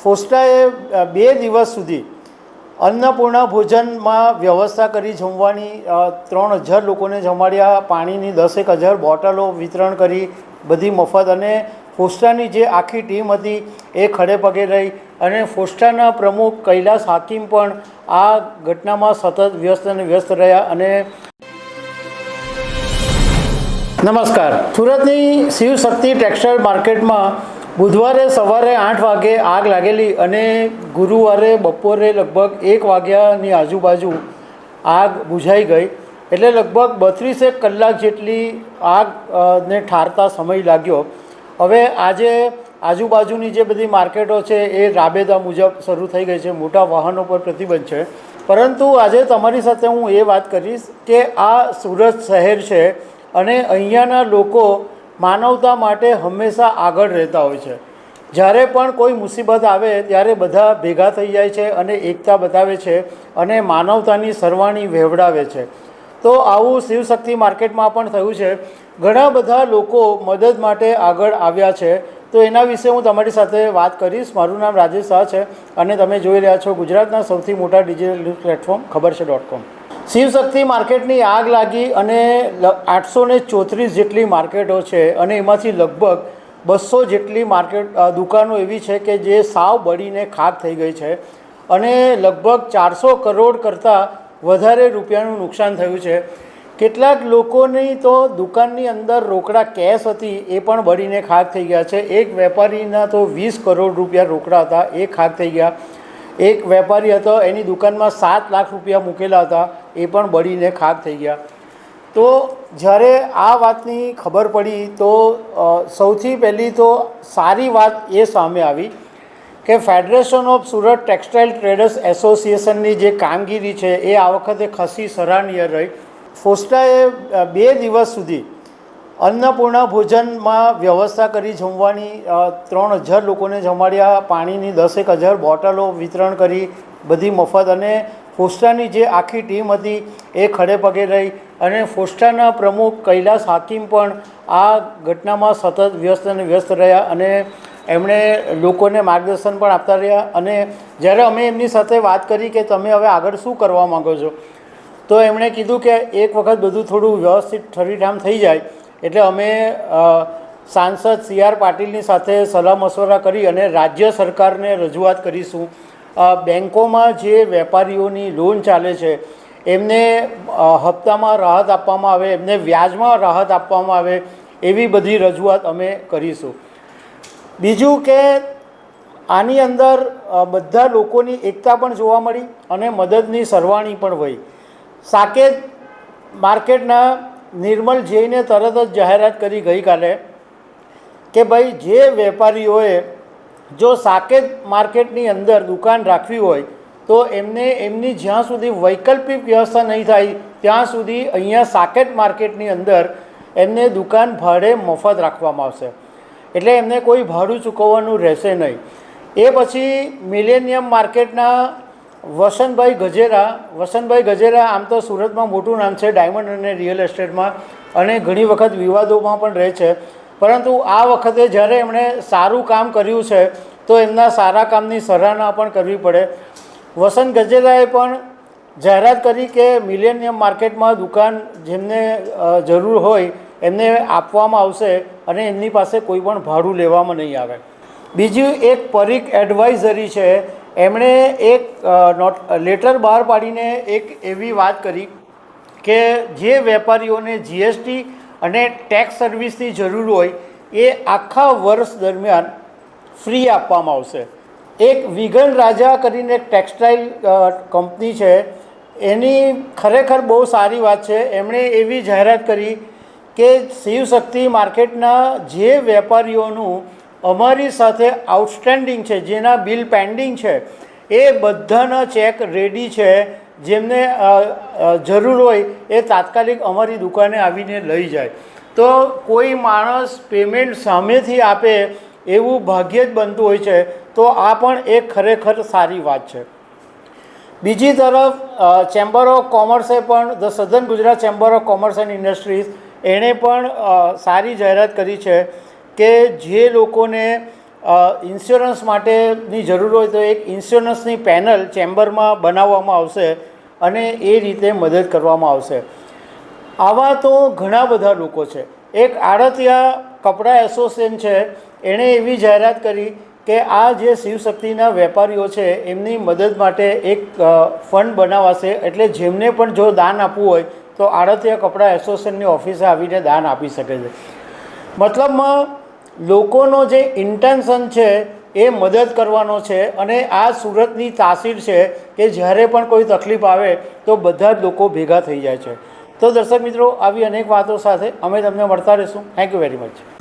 ફોસ્ટાએ 2 દિવસ સુધી અન્નપૂર્ણા ભોજનમાં વ્યવસ્થા કરી જમવાની 3000 લોકોને જમાડ્યા, પાણીની 10,000 બોટલો વિતરણ કરી, બધી મફત. અને ફોસ્ટાની જે આખી ટીમ હતી એ ખડે પગે રહી અને ફોસ્ટાના પ્રમુખ કૈલાસ હાકીમ પણ આ ઘટનામાં સતત વ્યસ્ત અને વ્યસ્ત રહ્યા. અને નમસ્કાર. સુરતની શિવશક્તિ ટેક્સટાઇલ માર્કેટમાં બુધવારે સવારે 8 વાગે આગ લાગેલી અને ગુરુવારે બપોરે લગભગ 1 વાગ્યાની આજુબાજુ આગ બુઝાઈ ગઈ. એટલે લગભગ 32 કલાક જેટલી આગને ઠારતા સમય લાગ્યો. હવે આજે આજુબાજુની જે બધી માર્કેટો છે એ રાબેતા મુજબ શરૂ થઈ ગઈ છે. મોટા વાહનો પર પ્રતિબંધ છે. પરંતુ આજે તમારી સાથે હું એ વાત કરીશ કે આ સુરત શહેર છે અને અહીંયાના લોકો માનવતા માટે હંમેશા આગળ રહેતા હોય છે. જ્યારે પણ કોઈ મુસીબત આવે ત્યારે બધા ભેગા થઈ જાય છે અને એકતા બતાવે છે અને માનવતાની સરવાણી વહેવડાવે છે. તો આવું શિવશક્તિ માર્કેટમાં પણ થયું છે. ઘણા બધા લોકો મદદ માટે આગળ આવ્યા છે. તો એના વિશે હું તમારી સાથે વાત કરીશ. મારું નામ રાજેશ શાહ છે અને તમે જોઈ રહ્યા છો ગુજરાતના સૌથી મોટા ડિજિટલ પ્લેટફોર્મ ખબરછે.com. શિવશક્તિ માર્કેટની આગ લાગી અને 834 જેટલી માર્કેટો છે અને એમાંથી લગભગ 200 જેટલી દુકાનો એવી છે કે જે સાવ બળીને ખાક થઈ ગઈ છે અને લગભગ 400 કરોડ કરતાં વધારે રૂપિયાનું નુકસાન થયું છે. કેટલાક લોકોની તો દુકાનની અંદર રોકડા કેશ હતી એ પણ બળીને ખાક થઈ ગયા છે. એક વેપારીના તો 20 કરોડ રૂપિયા રોકડા હતા, એ ખાક થઈ ગયા. એક વેપારી હતો, એની દુકાનમાં 7 લાખ રૂપિયા મૂકેલા હતા, એ પણ બળીને ખાક થઈ ગયા. તો જ્યારે આ વાતની ખબર પડી તો સૌથી પહેલી તો સારી વાત એ સામે આવી કે federation of Surat textile traders એસોસિએશનની જે કામગીરી છે એ આ વખતે ખાસી સરાહનીય રહી. ફોસ્ટાએ 2 દિવસ સુધી અન્નપૂર્ણા ભોજનમાં વ્યવસ્થા કરી જમવાની 3000 લોકોને જમાડ્યા, પાણીની 10,000 બોટલો વિતરણ કરી, બધી મફત. અને ફોસ્ટાની જે આખી ટીમ હતી એ ખડે પગે રહી અને ફોસ્ટાના પ્રમુખ કૈલાસ હાકીમ પણ આ ઘટનામાં સતત વ્યસ્ત અને વ્યસ્ત રહ્યા અને એમણે લોકોને માર્ગદર્શન પણ આપતા રહ્યા. અને જ્યારે અમે એમની સાથે વાત કરી કે તમે હવે આગળ શું કરવા માગો છો, તો એમણે કીધું કે એક વખત બધું થોડું વ્યવસ્થિત ઠરીઠામ થઈ જાય એટલે અમે સાંસદ CR પાટીલની સાથે સલાહ મશવરા કરી અને રાજ્ય સરકારને રજૂઆત કરીશું. બેન્કોમાં જે વેપારીઓની લોન ચાલે છે એમને હપ્તામાં રાહત આપવામાં આવે, એમને વ્યાજમાં રાહત આપવામાં આવે, એવી બધી રજૂઆત અમે કરીશું. બીજું કે આની અંદર બધા લોકોની એકતા પણ જોવા મળી અને મદદની સરવાણી પણ વહી. સાકેત માર્કેટના નિર્મલ જૈને તરત જ જાહેરાત કરી ગઈકાલે કે ભાઈ જે વેપારીઓએ જો સાકેત માર્કેટની અંદર દુકાન રાખવી હોય તો એમને એમની જ્યાં સુધી વૈકલ્પિક વ્યવસ્થા નહીં થાય ત્યાં સુધી અહીંયા સાકેત માર્કેટની અંદર એમને દુકાન ભાડે મફત રાખવામાં આવશે. એટલે એમને કોઈ ભાડું ચૂકવવાનું રહેશે નહીં. એ પછી મિલેનિયમ માર્કેટના વસંતભાઈ ગજેરા આમ તો સુરતમાં મોટું નામ છે ડાયમંડ અને રિયલ એસ્ટેટમાં અને ઘણી વખત વિવાદોમાં પણ રહે છે. પરંતુ આ વખતે જ્યારે એમણે સારું કામ કર્યું છે તો એમના સારા કામની સરાહના પણ કરવી પડે. વસંત ગજેરાએ પણ જાહેરાત કરી કે મિલેનિયમ માર્કેટમાં દુકાન જેમને જરૂર હોય એમને આપવામાં આવશે અને એમની પાસે કોઈ પણ ભાડું લેવામાં નહીં આવે. બીજું એક પરીખ એડવાઇઝરી છે, એમણે એક લેટર બહાર પાડીને એક એવી વાત કરી કે જે વેપારીઓને GST અને ટેક્સ સર્વિસની જરૂર હોય એ આખા વર્ષ દરમિયાન ફ્રી આપવામાં આવશે. એક વિગન રાજા કરીને એક ટેક્સટાઇલ કંપની છે, એની ખરેખર બહુ સારી વાત છે. એમણે એવી જાહેરાત કરી કે શિવશક્તિ માર્કેટના જે વેપારીઓનું અમારી સાથે આઉટસ્ટેન્ડિંગ છે, જેના બિલ પેન્ડિંગ છે, એ બધાના ચેક રેડી છે. જેમને જરૂર હોય એ તાત્કાલિક અમારી દુકાને આવીને લઈ જાય. તો કોઈ માણસ પેમેન્ટ સામેથી આપે એવું ભાગ્યે જ બનતું હોય છે. તો આ પણ એક ખરેખર સારી વાત છે. બીજી તરફ ચેમ્બર ઓફ કોમર્સે પણ the southern Gujarat chamber of commerce and industries એણે પણ સારી જાહેરાત કરી છે કે જે લોકોને ઇન્સ્યોરન્સ માટેની જરૂર હોય તો એક ઇન્સ્યોરન્સની પેનલ ચેમ્બરમાં બનાવવામાં આવશે અને એ રીતે મદદ કરવામાં આવશે. આવા તો ઘણા બધા લોકો છે. એક આડતિયા કપડાં એસોસિએશન છે, એણે એવી જાહેરાત કરી કે આ જે શિવશક્તિના વેપારીઓ છે એમની મદદ માટે એક ફંડ બનાવાશે, એટલે જેમને પણ જો દાન આપવું હોય તો આડતિયા કપડાં એસોસિએશનની ઓફિસે આવીને દાન આપી શકે છે. મતલબમાં લોકોનો જે ઇન્ટેન્શન છે એ મદદ કરવાનો છે અને આ સુરતની તાસીર છે કે જ્યારે પણ કોઈ તકલીફ આવે તો બધા જ લોકો ભેગા થઈ જાય છે. તો દર્શક મિત્રો, આવી અનેક વાતો સાથે અમે તમને મળતા રહીશું. Thank you very much.